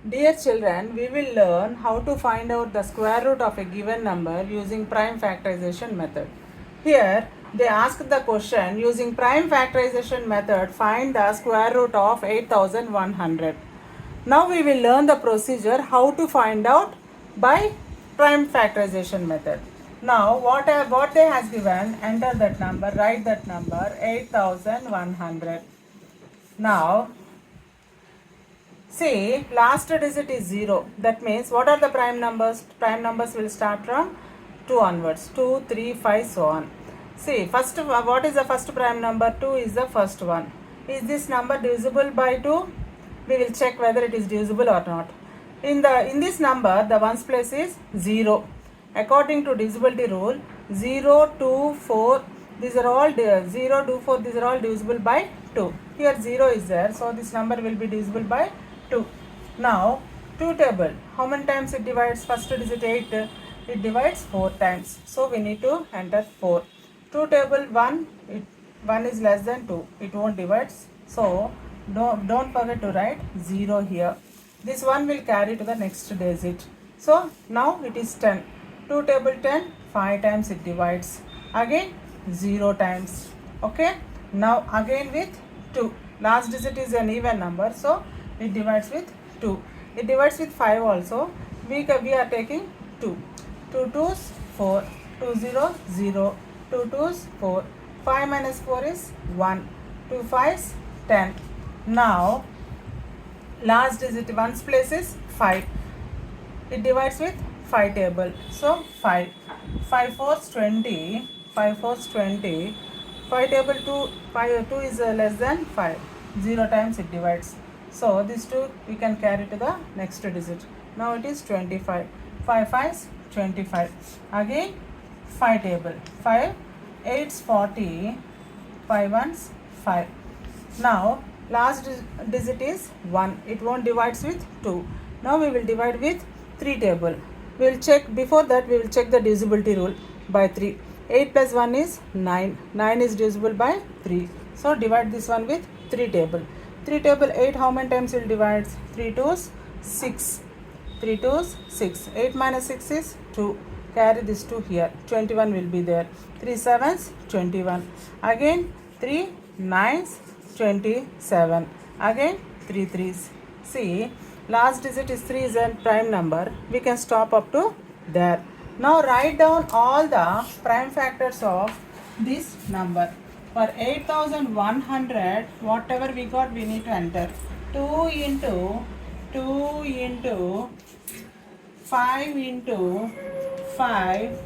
Dear children, we will learn how to find out the square root of a given number using prime factorization method. Here, they ask the question using prime factorization method, find the square root of 8100. Now we will learn the procedure how to find out by prime factorization method. Now what they has given, enter that number, write that number 8100. Now see, last digit is 0. That means what are the prime numbers? Prime numbers will start from 2 onwards. 2, 3, 5, so on. See, first, what is the first prime number? 2 is the first one. Is this number divisible by 2? We will check whether it is divisible or not. In this number, the ones place is 0. According to divisibility rule, 0, 2, 4, these are all 0, 2, 4, these are all divisible by 2. Here 0 is there, so this number will be divisible by 2. Now 2 table, how many times it divides? First digit 8, it divides 4 times, so we need to enter 4. 2 table 1, 1 is less than 2, it won't divide, so don't forget to write 0 here. This one will carry to the next digit, so now it is 10. 2 table 10, 5 times it divides, again 0 times. Okay, now again with 2, last digit is an even number, so it divides with 2. It divides with 5 also. We are taking 2. 2 twos 4. 2 0 0. 2 twos 4. 5 minus 4 is 1. 2 fives 10. Now last digit ones place is 5. It divides with 5 table. So 5. 5 fours 20. 5 fours 20. 5 table 2. 2 is less than 5. 0 times it divides. So this 2 we can carry to the next digit. Now it is 25. 5 fives 25. Again 5 table. 5 8s 40. 5 ones 5. Now last digit is 1. It won't divide with 2. Now we will divide with 3 table. We will check, before that we will check the divisibility rule by 3. 8 plus 1 is 9. 9 is divisible by 3. So divide this one with 3 table. 3 table 8, how many times will divide? 3 twos 6. 3 twos 6. 8 minus 6 is 2. Carry this 2 here. 21 will be there. 3 sevens 21. Again 3 nines 27. Again 3 threes. See, last digit is 3 is a prime number. We can stop up to there. Now write down all the prime factors of this number. For 8100, whatever we got, we need to enter. 2 into 5 into 5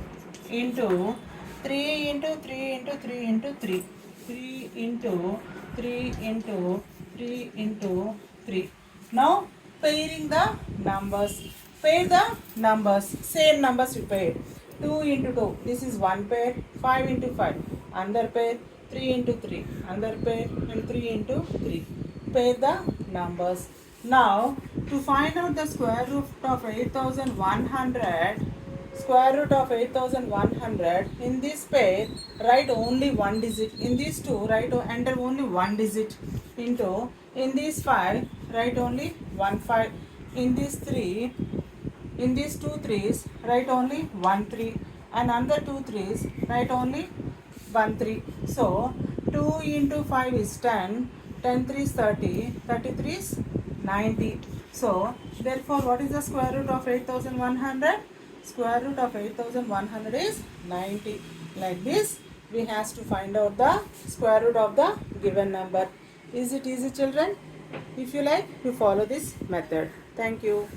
into 3 into 3 into 3 into 3. 3 into 3 into 3 into 3. Now pairing the numbers. Pair the numbers. Same numbers you pair. 2 into 2. This is one pair. 5 into 5. Another pair. 3 into 3. Another pair. And 3 into 3. Pair the numbers. Now to find out the square root of 8100. Square root of 8100. In this pair, write only one digit. In these two, enter only one digit. Into, in these 5, write only 1 5. In these 3, in these 2 3s, write only 1 3. And under 2 3s, write only 1 3. So 2 into 5 is 10. 10 3 is 30. 33 is 90. So therefore, what is the square root of 8100? Square root of 8100 is 90. Like this, we have to find out the square root of the given number. Is it easy, children? If you like, you follow this method. Thank you.